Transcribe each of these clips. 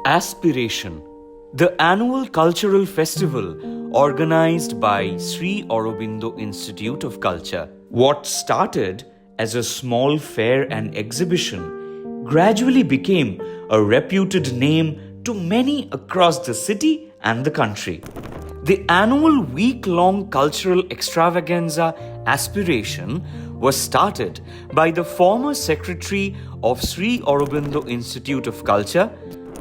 Aspiration, the annual cultural festival organized by Sri Aurobindo Institute of Culture. What started as a small fair and exhibition gradually became a reputed name to many across the city and the country. The annual week-long cultural extravaganza Aspiration was started by the former secretary of Sri Aurobindo Institute of Culture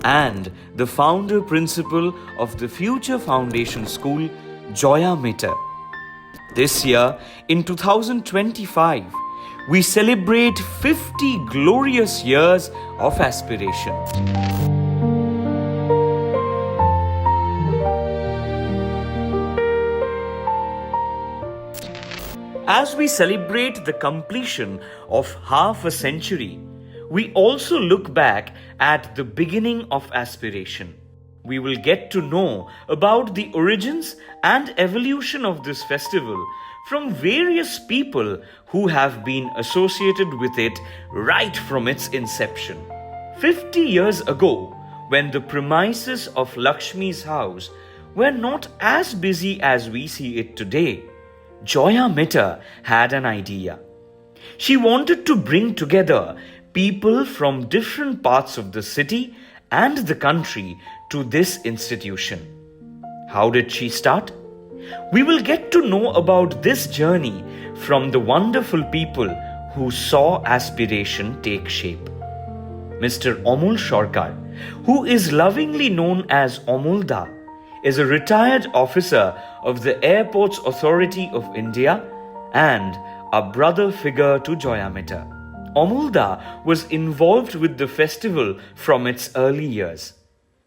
and the founder principal of the Future Foundation School, Joya Mitter. This year, in 2025, we celebrate 50 glorious years of Aspiration. As we celebrate the completion of half a century, we also look back at the beginning of Aspiration. We will get to know about the origins and evolution of this festival from various people who have been associated with it right from its inception. 50 years ago, when the premises of Lakshmi's house were not as busy as we see it today, Joya Mitter had an idea. She wanted to bring together people from different parts of the city and the country to this institution. How did she start? We will get to know about this journey from the wonderful people who saw Aspiration take shape. Mr. Amol Sarkar, who is lovingly known as Amolda, is a retired officer of the Airports Authority of India and a brother figure to Joya Mitter. Amolda was involved with the festival from its early years.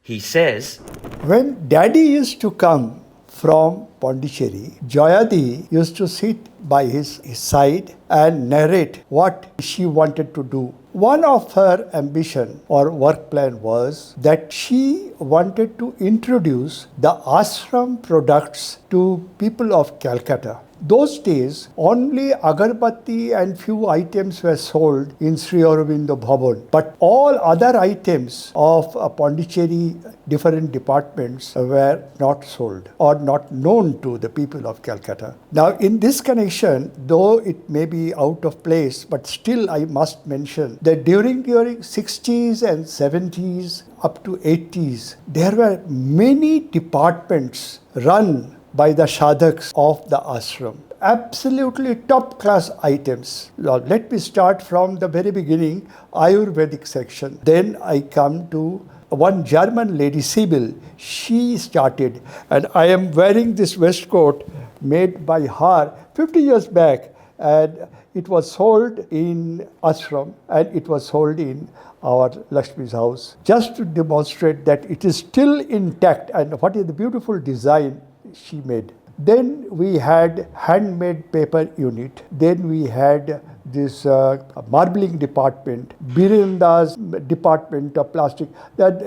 He says, when Daddy used to come from Pondicherry, Joyadi used to sit by his side and narrate what she wanted to do. One of her ambition or work plan was that she wanted to introduce the ashram products to people of Calcutta. Those days, only agarbatti and few items were sold in Sri Aurobindo Bhavan, but all other items of Pondicherry different departments were not sold or not known to the people of Calcutta. Now, in this connection, though it may be out of place, but still I must mention that during 60s and 70s up to 80s, there were many departments run by the sadhaks of the ashram. Absolutely top class items. Now, let me start from the very beginning, Ayurvedic section. Then I come to one German lady, Sibyl. She started, and I am wearing this waistcoat made by her 50 years back, and it was sold in ashram and it was sold in our Lakshmi's house, just to demonstrate that it is still intact and what is the beautiful design she made. Then we had handmade paper unit. Then we had this marbling department, Birenda's department of plastic. That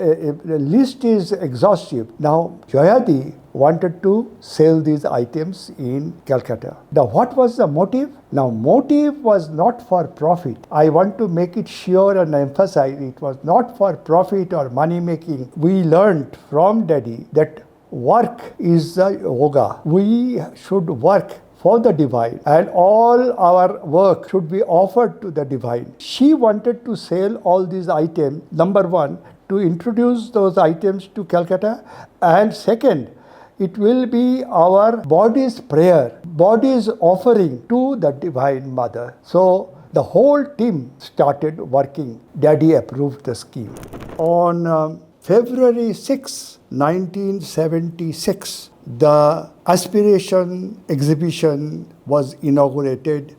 list is exhaustive. Now, Joyadi wanted to sell these items in Calcutta. Now, what was the motive? Now, motive was not for profit. I want to make it sure and emphasize it was not for profit or money making. We learned from Daddy that work is the yoga. We should work for the divine and all our work should be offered to the divine. She wanted to sell all these items, number one, to introduce those items to Calcutta, and second, it will be our body's prayer, body's offering to the Divine Mother. So the whole team started working. Daddy approved the scheme. On February 6, 1976, the Aspiration exhibition was inaugurated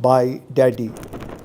by Daddy.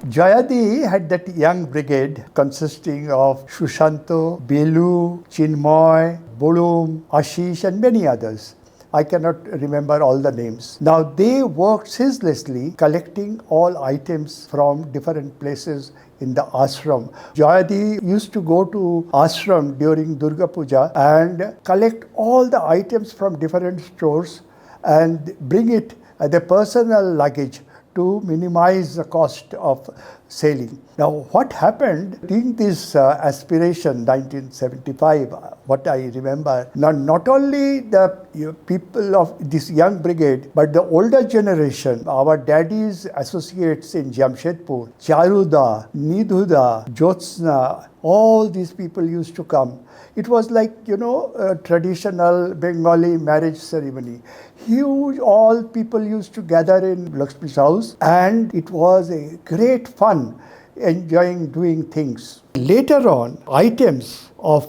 Jayadi had that young brigade consisting of Shushanto, Belu, Chinmoy, Bulum, Ashish and many others. I cannot remember all the names. Now they worked ceaselessly collecting all items from different places in the ashram. Joyadi used to go to ashram during Durga Puja and collect all the items from different stores and bring it as a personal luggage to minimize the cost of sailing. Now, what happened in this aspiration 1975, what I remember, not only the people of this young brigade, but the older generation, our daddy's associates in Jamshedpur, Charuda, Nidhuda, Jyotsna, all these people used to come. It was like, a traditional Bengali marriage ceremony. Huge, all people used to gather in Lakshmi's house, and it was a great fun, enjoying doing things. Later on, items of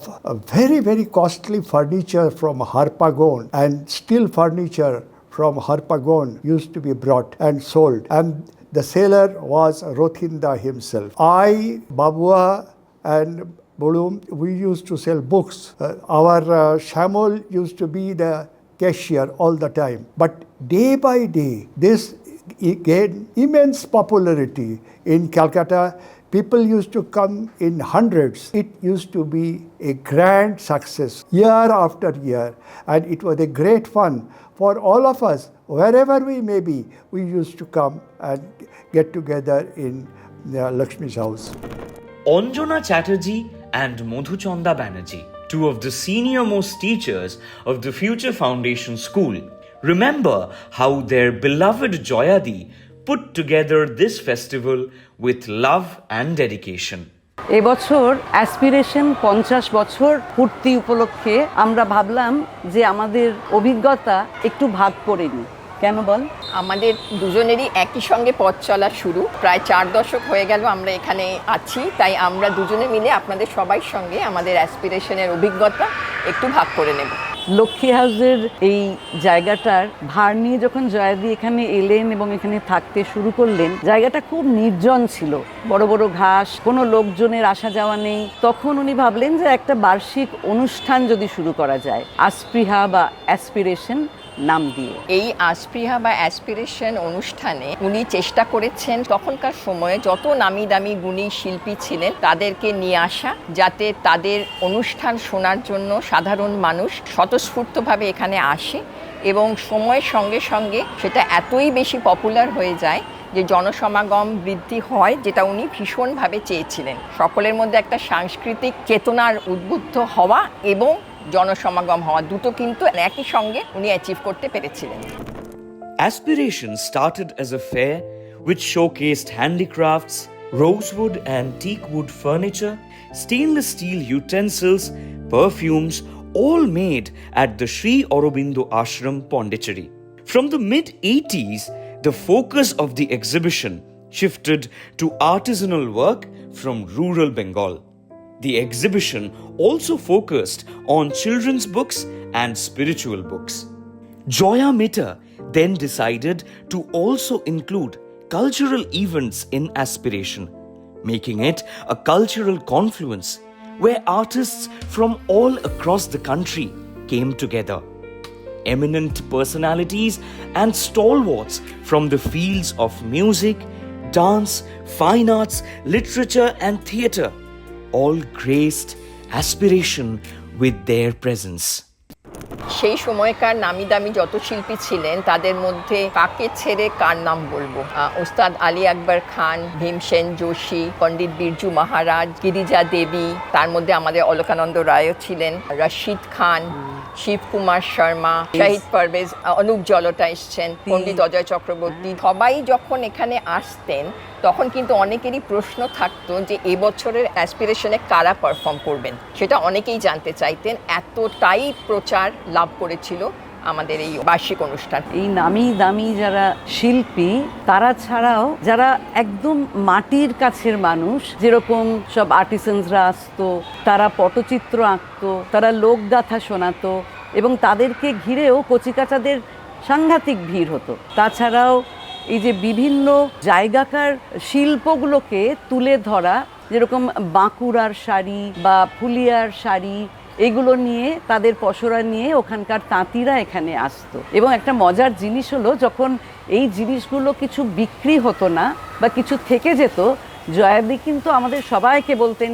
very, very costly furniture from Harpagon and steel furniture from Harpagon used to be brought and sold. And the seller was Rothinda himself. I, Babua, and Bulum, we used to sell books. Our Shamol used to be the cashier all the time. But day by day, this gained immense popularity in Calcutta. People used to come in hundreds. It used to be a grand success year after year. And it was a great fun for all of us. Wherever we may be, we used to come and get together in Lakshmi's house. Anjana Chatterjee and Madhuchanda Banerjee, two of the senior-most teachers of the Future Foundation School, remember how their beloved Joyadi put together this festival with love and dedication. এবছর aspiration 50 বছর পূর্তি উপলক্ষে আমরা ভাবলাম যে আমাদের অভিজ্ঞতা একটু ভাগ করে নিই। কেন বল? আমাদের দুজনেরই একই সঙ্গে পথ চলা শুরু, প্রায় 4 দশক হয়ে গেল আমরা এখানে আছি, তাই আমরা দুজনে মিলে আপনাদের সবাই সঙ্গে আমাদের অ্যাসপিরেশনের অভিজ্ঞতা একটু ভাগ করে নেব। লক্ষ্মী হাউসের এই জায়গাটার ভার নিয়ে যখন জয়াদি এখানে এলেন এবং এখানে থাকতে শুরু করলেন, জায়গাটা খুব নির্জন ছিল, বড় বড় ঘাস, কোনো লোকজনের আসা যাওয়া নেই। তখন উনি ভাবলেন যে একটা বার্ষিক অনুষ্ঠান যদি শুরু করা যায়, আস্পৃহা বা অ্যাসপিরেশন নাম দিয়ে। এই আস্পৃহা বা অ্যাসপিরেশন অনুষ্ঠানে উনি চেষ্টা করেছেন তখনকার সময়ে যত নামি দামি গুণী শিল্পী ছিলেন তাদেরকে নিয়ে আসা, যাতে তাদের অনুষ্ঠান শোনার জন্য সাধারণ মানুষ স্বতঃস্ফূর্তভাবে এখানে আসে এবং সময়ের সঙ্গে সঙ্গে সেটা এতই বেশি পপুলার হয়ে যায় যে জনসমাগম বৃদ্ধি হয়, যেটা উনি ভীষণভাবে চেয়েছিলেন। সকলের মধ্যে একটা সাংস্কৃতিক চেতনার উদ্বুদ্ধ হওয়া এবং জনসমাগম হওয়া, দুটো কিন্তু একই সঙ্গে উনি অ্যাচিভ করতে পেরেছিলেন। Aspiration started as a fair which showcased handicrafts, rosewood and teakwood furniture, stainless steel utensils, perfumes, all made at the Sri Aurobindo Ashram, Pondicherry. From the mid-80s, the focus of the exhibition shifted to artisanal work from rural Bengal. The exhibition also focused on children's books and spiritual books. Joya Mitter then decided to also include cultural events in Aspiration, making it a cultural confluence where artists from all across the country came together. Eminent personalities and stalwarts from the fields of music, dance, fine arts, literature and theatre all graced Aspiration with their presence. সেই সময়কার নামি দামি যত শিল্পী ছিলেন তাদের মধ্যে কাকে ছেড়ে কার নাম বলবো, ওস্তাদ আলী আকবর খান, ভীমসেন যোশী, পণ্ডিত বিরজু মহারাজ, গিরিজা দেবী, তার মধ্যে আমাদের অলকানন্দ রায়ও ছিলেন, রশিদ খান, শিবকুমার শর্মা, শাহিদ পারভেজ, অনুপ জলটা এসছেন, পণ্ডিত অজয় চক্রবর্তী। সবাই যখন এখানে আসতেন তখন কিন্তু অনেকেরই প্রশ্ন থাকতো যে এবছরের অ্যাসপিরেশনে কারা পারফর্ম করবেন, সেটা অনেকেই জানতে চাইতেন। এতটাই প্রচার লাভ করেছিল আমাদের এই বার্ষিক অনুষ্ঠান। এই নামি দামি যারা শিল্পী তারা ছাড়াও যারা একদম মাটির কাছের মানুষ, যেরকম সব আর্টিসানসরা আসতো, তারা পটচিত্র আঁকতো, তারা লোকগাথা শোনাতো এবং তাদেরকে ঘিরেও কচিকাচাদের সাংঘাতিক ভিড় হতো। তাছাড়াও এই যে বিভিন্ন জায়গাকার শিল্পগুলোকে তুলে ধরা, যেরকম বাঁকুড়ার শাড়ি বা ফুলিয়ার শাড়ি, এগুলো নিয়ে তাদের পসরা নিয়ে ওখানকার তাঁতিরা এখানে আসতো। এবং একটা মজার জিনিস হলো, যখন এই জিনিসগুলো কিছু বিক্রি হতো না বা কিছু থেকে যেত, জয়াদি কিন্তু আমাদের সবাইকে বলতেন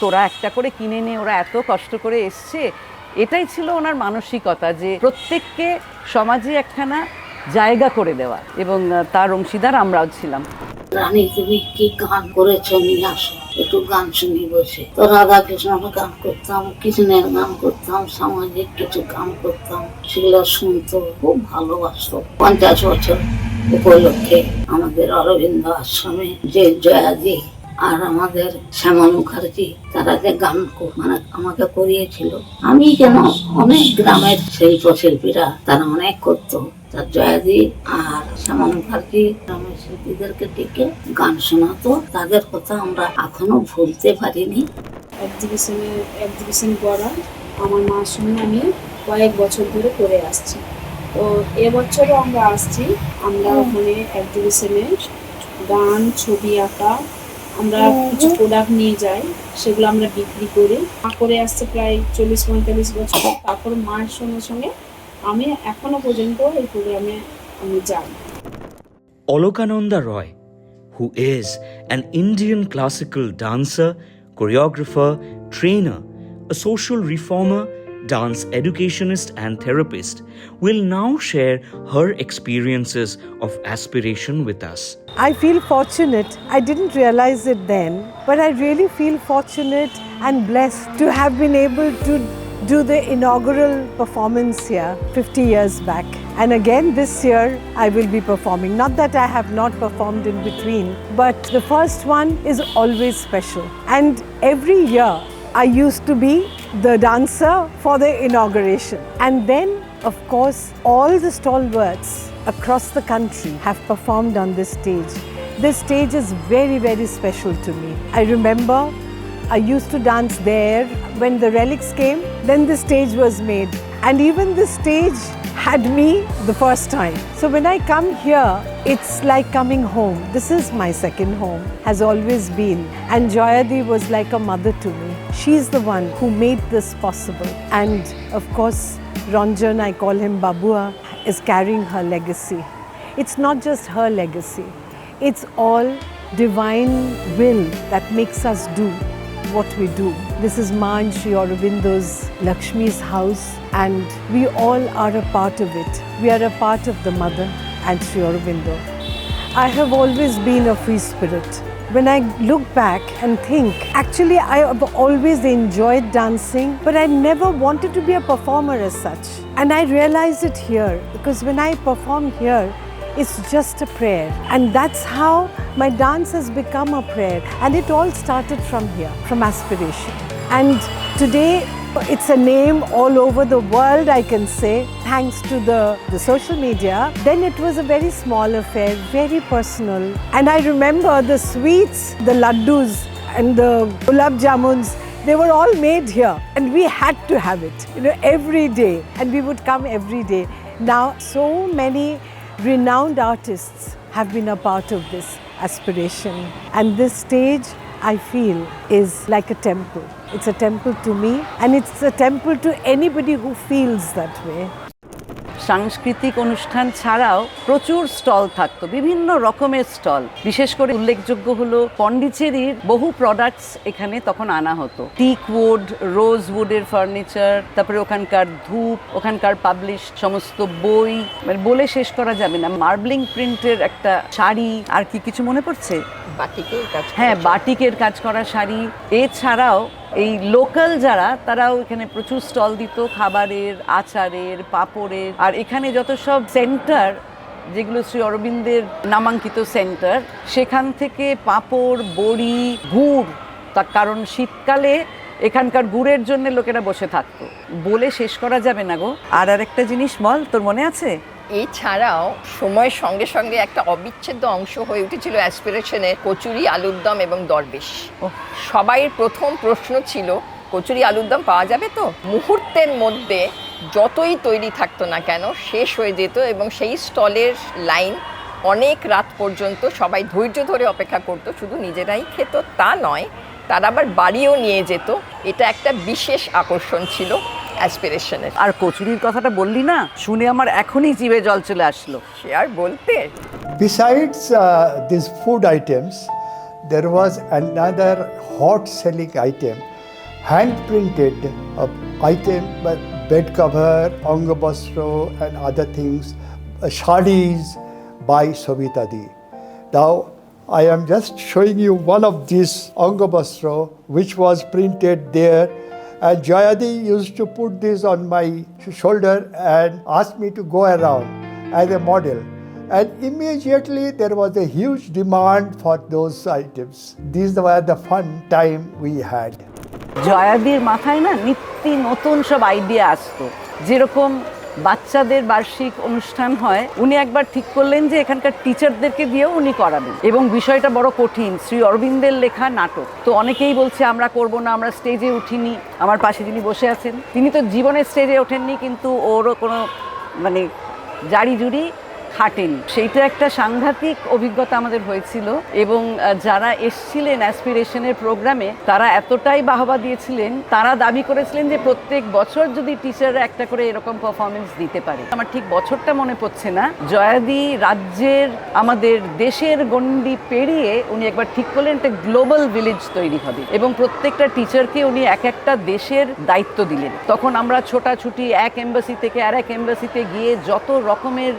তোরা একটা করে কিনে নে, ওরা এত কষ্ট করে এসছে। এটাই ছিল ওনার মানসিকতা, যে প্রত্যেককে সমাজে একখানা জায়গা করে দেওয়া, এবং তার অংশীদার আমরাও ছিলাম। রানী তুমি কি গান করেছো, নিয়ে আসো একটু গান শুনি বসে। তো রাধা কৃষ্ণের গান করতাম, কৃষ্ণের গান করতাম, সামাজিক কিছু গান করতাম, সেগুলো শুনতো, খুব ভালোবাসতো। 50 বছর উপলক্ষে আমাদের অরবিন্দ আশ্রমে যে জয়াদি আর আমাদের শ্যামল মুখার্জি তারা যে গান মানে আমাকে করিয়েছিল, আমি কেন অনেক গ্রামের শিল্পীরা তারা অনেক করতো, তার জয়াদি আর শ্যামল মুখার্জি গ্রামের শিল্পীদেরকে ডেকে গান শোনাতো। তাদের কথা আমরা এখনো ভুলতে পারিনি। এক্সিবিশন করা আমার মার সঙ্গে আমি কয়েক বছর ধরে করে আসছি। তো এবছরও আমরা আসছি। আমরা ওখানে এক্সিবিশনে গান, ছবি আঁকা, আমরা কিছু প্রোডাক্ট নিয়ে যাই, সেগুলো আমরা বিক্রি করি। মা করে আসছে প্রায় 40-45 বছর। তারপর মায়ের সঙ্গে সঙ্গে আমি এখনো পর্যন্ত এই প্রোগ্রামে আমি যাই। Olokananda Roy, who is an Indian classical dancer, choreographer, trainer, a social reformer, dance educationist and therapist, will now share her experiences of aspiration with us. I feel fortunate. I didn't realize it then, but I really feel fortunate and blessed to have been able to do the inaugural performance here 50 years back. And again this year I will be performing. Not that I have not performed in between, but the first one is always special. And every year I used to be the dancer for the inauguration. And then, of course, all the stalwarts across the country have performed on this stage. This stage is very, very special to me. I remember I used to dance there when the relics came, then the stage was made. And even the stage had me the first time. So when I come here, it's like coming home. This is my second home, has always been. And Jayadi was like a mother to me. She's the one who made this possible. And of course, Ranjan, I call him Babua, is carrying her legacy. It's not just her legacy. It's all divine will that makes us do what we do. This is Ma and Sri Aurobindo's Lakshmi's house, and we all are a part of it. We are a part of the mother and Sri Aurobindo. I have always been a free spirit. When I look back and think, actually I have always enjoyed dancing, but I never wanted to be a performer as such. And I realize it here, because when I perform here, it's just a prayer. And that's how my dance has become a prayer. And it all started from here, from Aspiration. And today, it's a name all over the world, I can say, thanks to the social media. Then it was a very small affair, very personal. And I remember the sweets, the laddus and the gulab jamuns, they were all made here. And we had to have it, every day. And we would come every day. Now, so many renowned artists have been a part of this Aspiration. And this stage, I feel, is like a temple. It's a temple to me, and it's a temple to anybody who feels that way. সাংস্কৃতিক অনুষ্ঠান ছাড়াও প্রচুর stall থাকতো, বিভিন্ন রকমের stall. বিশেষ করে উল্লেখযোগ্য হলো পন্ডিচেরির বহু প্রোডাক্টস এখানে তখন আনা হতো। টিক উড, রোজ উডের ফার্নিচার, তারপরে ওখানকার ধূপ, ওখানকার পাবলিশ সমস্ত বই, মানে বলে শেষ করা যাবে না। মার্বলিং প্রিন্টের একটা শাড়ি, আর কি কিছু মনে পড়ছে? বাটিকের কাজ, হ্যাঁ, বাটিকের কাজ করা শাড়ি। এছাড়াও এই লোকাল যারা, তারাও এখানে প্রচুর স্টল দিত, খাবারের, আচারের, পাঁপড়ের। আর এখানে যত সব সেন্টার, যেগুলো শ্রী অরবিন্দের নামাঙ্কিত সেন্টার, সেখান থেকে পাঁপড়, বড়ি, গুড়, তার কারণ শীতকালে এখানকার গুড়ের জন্য লোকেরা বসে থাকতো, বলে শেষ করা যাবে না গো। আর একটা জিনিস বল, তোর মনে আছে? এছাড়াও সময়ের সঙ্গে সঙ্গে একটা অবিচ্ছেদ্য অংশ হয়ে উঠেছিল অ্যাসপিরেশনের কচুরি, আলুর দম এবং দরবেশ। সবাই প্রথম প্রশ্ন ছিল, কচুরি আলুর দম পাওয়া যাবে তো? মুহূর্তের মধ্যে যতই তৈরি থাকতো না কেন, শেষ হয়ে যেত, এবং সেই স্টলের লাইন অনেক রাত পর্যন্ত সবাই ধৈর্য ধরে অপেক্ষা করতো। শুধু নিজেরাই খেত তা নয়, তারা আবার বাড়িও নিয়ে যেত। এটা একটা বিশেষ আকর্ষণ ছিল অ্যাসপিরেশনের। আর কচুরির কথাটা বললি না, শুনে আমার এখনই জিভে জল চলে আসলো। সে আর বলতে। Besides these food items, there was another hot selling item, hand printed item, bed cover, angabastro and other things, shadis by Savitadi. Now, I am just showing you one of these angabastro which was printed there, and Jayadi used to put this on my shoulder and ask me to go around as a model. And immediately there was a huge demand for those items. These were the fun time we had. জয়াদির মাথায় না নিত্য নতুন সব idea আসতো। যেরকম বাচ্চাদের বার্ষিক অনুষ্ঠান হয়, উনি একবার ঠিক করলেন যে এখানকার টিচারদেরকে দিয়েও উনি করাবেন, এবং বিষয়টা বড় কঠিন, শ্রী অরবিন্দের লেখা নাটক। তো অনেকেই বলছে আমরা করব না, আমরা স্টেজে উঠিনি। আমার পাশে যিনি বসে আছেন তিনি তো জীবনে স্টেজে ওঠেননি, কিন্তু ওরও কোনো মানে জারি জুড়ি খাটেনি। সেইটা একটা সাংঘাতিক অভিজ্ঞতা আমাদের হয়েছিল, এবং যারা এসছিলেন অ্যাসপিরেশনের প্রোগ্রামে তারা এতটাই বাহবা দিয়েছিলেন, তারা দাবি করেছিলেন যে প্রত্যেক বছর যদি টিচাররা একটা করে এরকম পারফরমেন্স দিতে পারে। আমার ঠিক বছরটা মনে পড়ছে না। জয়াদি রাজ্যের, আমাদের দেশের গণ্ডি পেরিয়ে উনি একবার ঠিক করলেন একটা গ্লোবাল ভিলেজ তৈরি হবে, এবং প্রত্যেকটা টিচারকে উনি এক একটা দেশের দায়িত্ব দিলেন। তখন আমরা ছোটাছুটি এক এম্বাসি থেকে আর এক এম্বাসিতে গিয়ে যত রকমের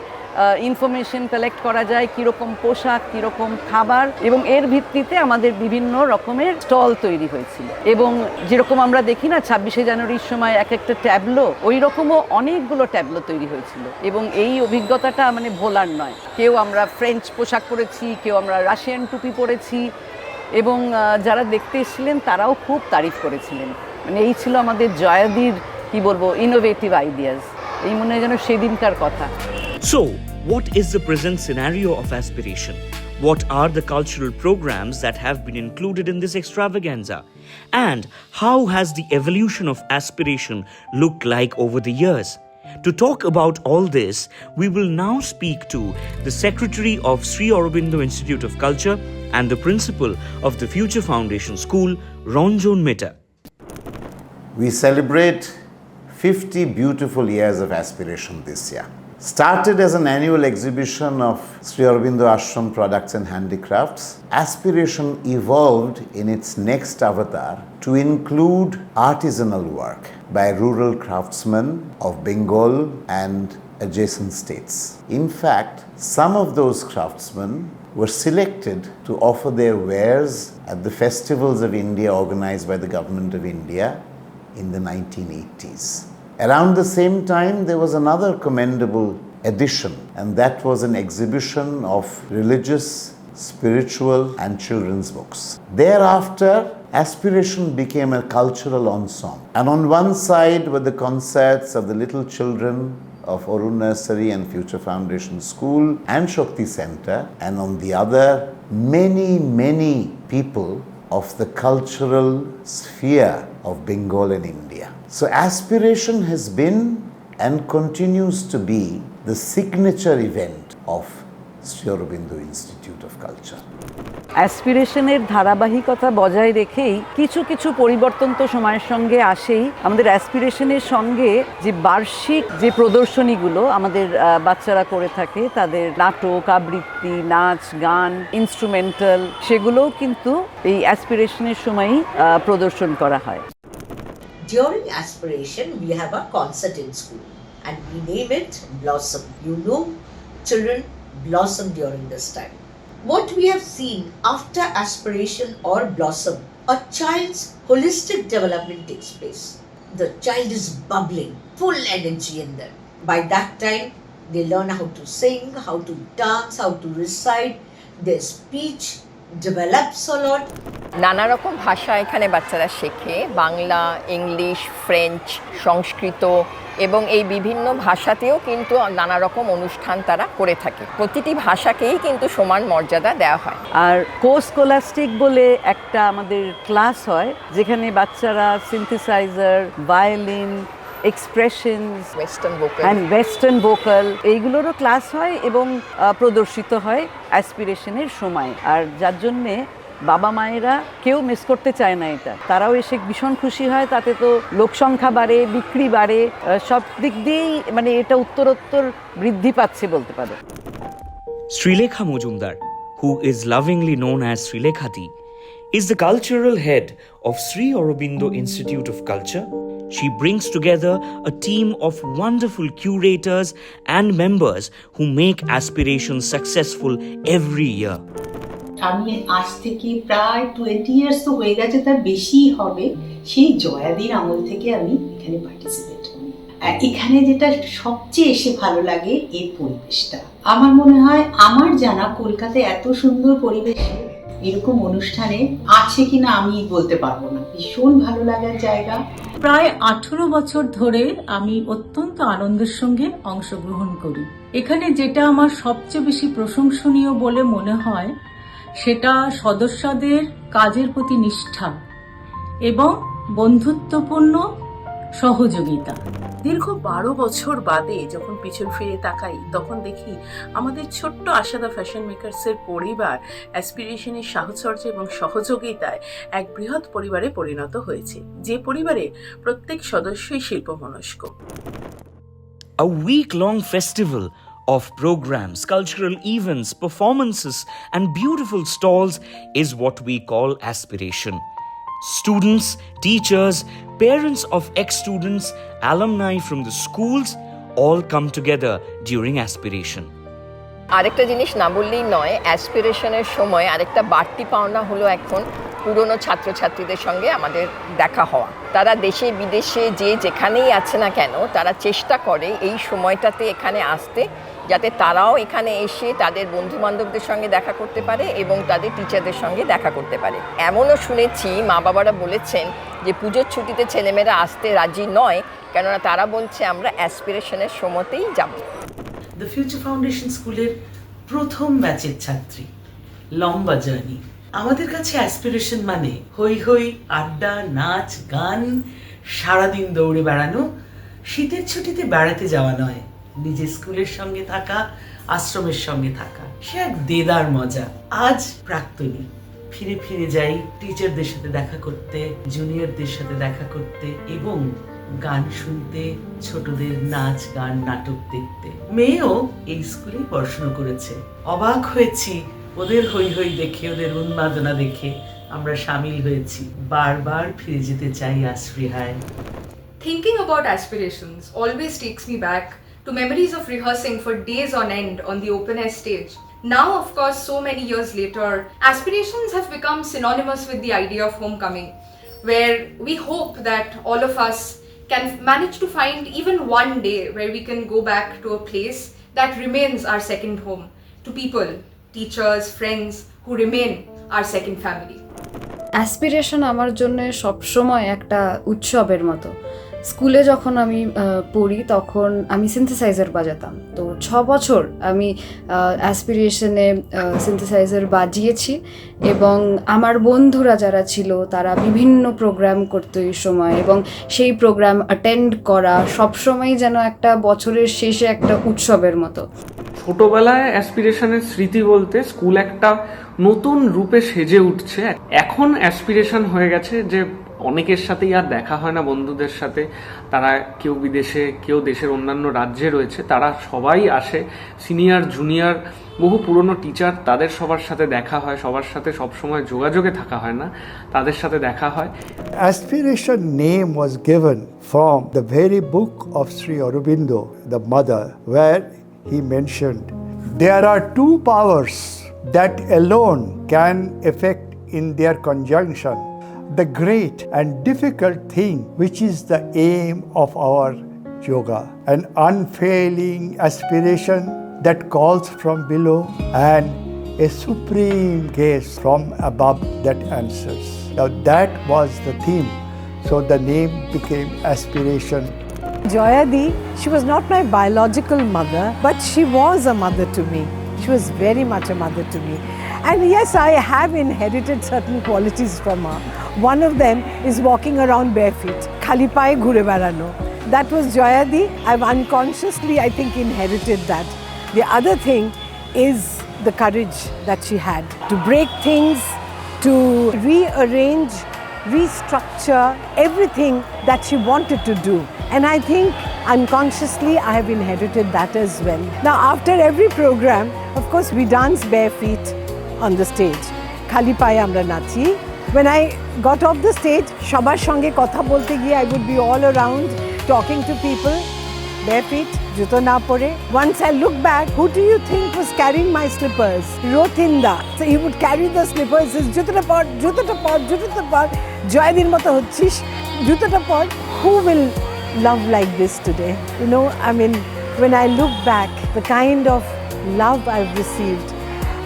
ইনফরমেশন কালেক্ট করা যায়, কীরকম পোশাক, কীরকম খাবার, এবং এর ভিত্তিতে আমাদের বিভিন্ন রকমের স্টল তৈরি হয়েছিল। এবং যেরকম আমরা দেখি না 26শে জানুয়ারির সময় এক একটা ট্যাবলো, ওই রকমও অনেকগুলো ট্যাবলো তৈরি হয়েছিল। এবং এই অভিজ্ঞতাটা মানে ভোলার নয়। কেউ আমরা ফ্রেঞ্চ পোশাক পরেছি, কেউ আমরা রাশিয়ান টুপি পরেছি, এবং যারা দেখতে এসেছিলেন তারাও খুব তারিফ করেছিলেন। মানে এই ছিল আমাদের জয়াদির কি বলবো ইনোভেটিভ আইডিয়াস। এই মনে হয় যেন সেদিনকার কথা। So, what is the present scenario of Aspiration? What are the cultural programs that have been included in this extravaganza? And how has the evolution of Aspiration looked like over the years? To talk about all this, we will now speak to the Secretary of Sri Aurobindo Institute of Culture and the Principal of the Future Foundation School, Ranjan Mehta. We celebrate 50 beautiful years of Aspiration this year. Started as an annual exhibition of Sri Aurobindo Ashram products and handicrafts, Aspiration evolved in its next avatar to include artisanal work by rural craftsmen of Bengal and adjacent states. In fact, some of those craftsmen were selected to offer their wares at the festivals of India organized by the Government of India in the 1980s. Around the same time, there was another commendable addition, and that was an exhibition of religious, spiritual, and children's books. Thereafter, Aspiration became a cultural ensemble. And on one side were the concerts of the little children of Orun Nursery and Future Foundation School and Shakti Center, and on the other, many people of the cultural sphere of Bengal and India. So Aspiration has been and continues to be the signature event of Sri Aurobindo Institute of Culture. অ্যাসপিরেশনের ধারাবাহিকতা বজায় রেখেই কিছু কিছু পরিবর্তন তো সময়ের সঙ্গে আসেই। আমাদের অ্যাসপিরেশনের সঙ্গে যে বার্ষিক যে প্রদর্শনীগুলো আমাদের বাচ্চারা করে থাকে, তাদের নাটক, আবৃত্তি, নাচ, গান, ইনস্ট্রুমেন্টাল, সেগুলোও কিন্তু এই অ্যাসপিরেশনের সময়ই প্রদর্শন করা হয়। During Aspiration, we have a concert in school and we name it Blossom. You know, children blossom during this time. What we have seen after Aspiration or Blossom, a child's holistic development takes place. The child is bubbling, full energy in them. By that time, they learn how to sing, how to dance, how to recite, their speech develops a lot. নানা রকম ভাষা এখানে বাচ্চারা শেখে, Bangla, English, French, সংস্কৃত, এবং এই বিভিন্ন ভাষাতেও কিন্তু নানা রকম অনুষ্ঠান তারা করে থাকে। প্রতিটি ভাষাকেই কিন্তু সমান মর্যাদা দেওয়া হয়। আর কোস্কোলাস্টিক বলে একটা আমাদের ক্লাস হয়, যেখানে বাচ্চারা synthesizer, violin, expressions, western vocal এইগুলোরও ক্লাস হয় এবং প্রদর্শিত হয় অ্যাসপিরেশনের সময়। আর যার জন্যে বাবা মায়েরা কেউ মিস করতে চায় না এটা, তারাও এসে ভীষণ খুশি হয়। তাতে তো লোকসংখ্যা বাড়ে, বিক্রি বাড়ে, সব দিক দিয়েই মানে এটা উত্তরোত্তর বৃদ্ধি পাচ্ছে বলতে পারে। Srilekha Mojumdar, who is lovingly known as Sri Lekhati, is the cultural head of Sri Aurobindo Institute of Culture. She brings together a team of wonderful curators and members who make Aspiration successful every year. আমি আজ থেকে প্রায় 20 years তো হয়ে গেছে, তার বেশিই হবে, সেই জয়াদির আমল থেকে আমি এখানে পার্টিসিপেট করি। এখানে যেটা সবচেয়ে এসে ভালো লাগে এই পরিবেশটা। আমার মনে হয় আমার জানা কলকাতায় এত সুন্দর পরিবেশে এরকম অনুষ্ঠানে আছে কিনা আমি বলতে পারবো না। ভীষণ ভালো লাগার জায়গা। প্রায় 18 বছর ধরে আমি অত্যন্ত আনন্দের সঙ্গে অংশগ্রহণ করি। এখানে যেটা আমার সবচেয়ে বেশি প্রশংসনীয় বলে মনে হয় সেটা সদস্যদের কাজের প্রতি নিষ্ঠা এবং বন্ধুত্বপূর্ণ সহযোগিতা। দীর্ঘ 12 বছর বাদে যখন পিছন ফিরে তাকাই তখন দেখি আমাদের ছোট্ট আশাদা ফ্যাশন মেকার্সের পরিবার অ্যাসপিরেশনের সাহচর্য এবং সহযোগিতায় এক বৃহৎ পরিবারে পরিণত হয়েছে, যে পরিবারে প্রত্যেক সদস্যই শিল্পমনস্ক। A week-long festival of programs, cultural events, performances, and beautiful stalls is what we call Aspiration. Students, teachers, parents of ex-students, alumni from the schools all come together during Aspiration. আরেকটা জিনিস না বললেই নয়, অ্যাসপিরেশনের সময় আরেকটা বাড়তি পাওনা হলো এখন পুরনো ছাত্রছাত্রীদের সঙ্গে আমাদের দেখা হওয়া। তারা দেশে বিদেশে যে যেখানেই আছে না কেন তারা চেষ্টা করে এই সময়টাতে এখানে আসতে, যাতে তারাও এখানে এসে তাদের বন্ধুবান্ধবদের সঙ্গে দেখা করতে পারে এবং তাদের টিচারদের সঙ্গে দেখা করতে পারে। এমনও শুনেছি মা বাবারা বলেছেন যে পুজোর ছুটিতে ছেলেমেয়েরা আসতে রাজি নয়, কেননা তারা বলছে আমরা অ্যাসপিরেশনের সময়তেই যাব। দ্য ফিউচার ফাউন্ডেশন স্কুলের প্রথম ব্যাচের ছাত্রী, লম্বা জার্নি। আমাদের কাছে অ্যাসপিরেশন মানে হই হই, আড্ডা, নাচ, গান, সারাদিন দৌড়ে বেড়ানো, শীতের ছুটিতে বেড়াতে যাওয়া নয়, নিজের স্কুলের সঙ্গে থাকা, আশ্রমের সঙ্গে থাকা, সে এক দেদার মজা। আজ প্রাক্তনী, ফিরে ফিরে যাই টিচারদের সাথে দেখা করতে, জুনিয়রদের সাথে দেখা করতে এবং গান শুনতে, ছোটদের নাচ গান নাটক দেখতে। মেয়েও এই স্কুলেই পড়াশোনা করেছে। অবাক হয়েছি ওদের হই হই দেখে, ওদের উন্মাদনা দেখে আমরা সামিল হয়েছি। বারবার ফিরে যেতে চাই আশ্রিহায়। Thinking about aspirations always takes me back to memories of rehearsing for days on end on the open air stage. Now, of course, so many years later, aspirations have become synonymous with the idea of homecoming, where we hope that all of us can manage to find even one day where we can go back to a place that remains our second home, to people, teachers, friends who remain our second family. Aspiration আমার জন্য সবসময় একটা উৎসবের মতো। স্কুলে যখন আমি পড়ি তখন আমি সিনথেসাইজার বাজাতাম, তো 6 বছর আমি অ্যাসপিরেশনে সিনথেসাইজার বাজিয়েছি এবং আমার বন্ধুরা যারা ছিল তারা বিভিন্ন প্রোগ্রাম করতো এই সময়, এবং সেই প্রোগ্রাম অ্যাটেন্ড করা সবসময় যেন একটা বছরের শেষে একটা উৎসবের মতো। ছোটবেলায় অ্যাসপিরেশনের স্মৃতি বলতে স্কুল একটা নতুন রূপে সেজে উঠছে। এখন অ্যাসপিরেশন হয়ে গেছে যে অনেকের সাথেই আর দেখা হয় না বন্ধুদের সাথে, তারা কেউ বিদেশে, কেউ দেশের অন্যান্য রাজ্যে রয়েছে, তারা সবাই আসে, সিনিয়র জুনিয়র বহু পুরনো টিচার, তাদের সবার সাথে দেখা হয়, সবার সাথে সবসময় যোগাযোগে থাকা হয় না, তাদের সাথে দেখা হয়। Aspiration name was given from the very book of Sri Aurobindo, the mother, where he mentioned there are two powers that alone can effect in their conjunction the great and difficult thing which is the aim of our yoga, an unfailing aspiration that calls from below and a supreme gaze from above that answers. Now that was the theme, so the name became Aspiration. Joyadi, she was not my biological mother, but she was a mother to me. She was very much a mother to me. And yes, I have inherited certain qualities from her. One of them is walking around barefoot. Khali paye ghure berano. That was Joyadi. I've unconsciously, I think, inherited that. The other thing is the courage that she had to break things, to rearrange, restructure everything that she wanted to do. And I think unconsciously I have inherited that as well. Now, after every program, of course, we dance bare feet. on the stage. Khali paye amra nachi. When I got off the stage, সবার সঙ্গে কথা বলতে গিয়ে I would be all around talking to people, bare feet, juto na pore. Once I look back, who do you think was carrying my slippers? Rotinda. So he would carry the slippers, says, jutota pod, jutota pod, jutota pod. Joyadin moto hocchish, jutota pod. Who will love like this today? You know, I mean, when I look back, the kind of love I've received,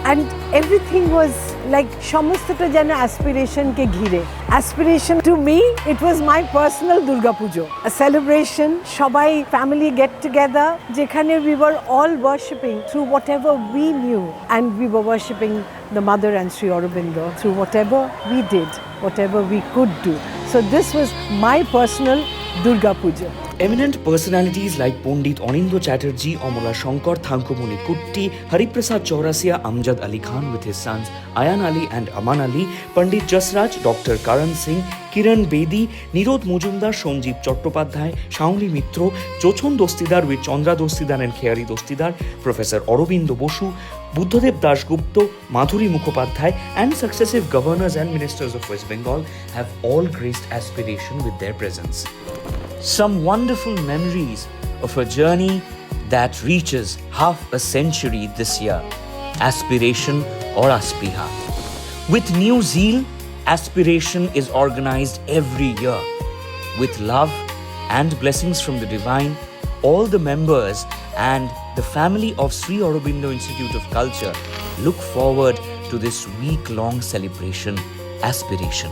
and everything was like সমস্তটা যেন aspiration কে ঘিরে. Aspiration to me, it was my personal Durga Pujo. A celebration, সবাই family get together, যেখানে we were all worshipping through whatever we knew, and we were worshipping the mother and Sri Aurobindo through whatever we did, whatever we could do. So this was my personal Durga Pujo. Eminent personalities like Pandit Anindo Chatterjee, Amala Shankar Thankumuni Kutti, Hariprasad Chaurasia, Amjad Ali Khan with his sons Ayan Ali and Aman Ali, Pandit Jasraj, Dr. Karan Singh, Kiran Bedi, Nirod Mujumdar, Sonjeev Chattopadhyay, Shauli Mitro, Jochon Dostidar with Chandra Dostidar and Kheyari Dostidar, Professor Aurobindo Bosu, Buddhadev Dasgupta, Madhuri Mukhopadhyay, and successive governors and ministers of West Bengal have all graced Aspiration with their presence. Some wonderful memories of a journey that reaches half a century this year. Aspiration or Aspiha. With new zeal, Aspiration is organized every year. With love and blessings from the divine, all the members and the family of Sri Aurobindo Institute of Culture look forward to this week-long celebration, Aspiration.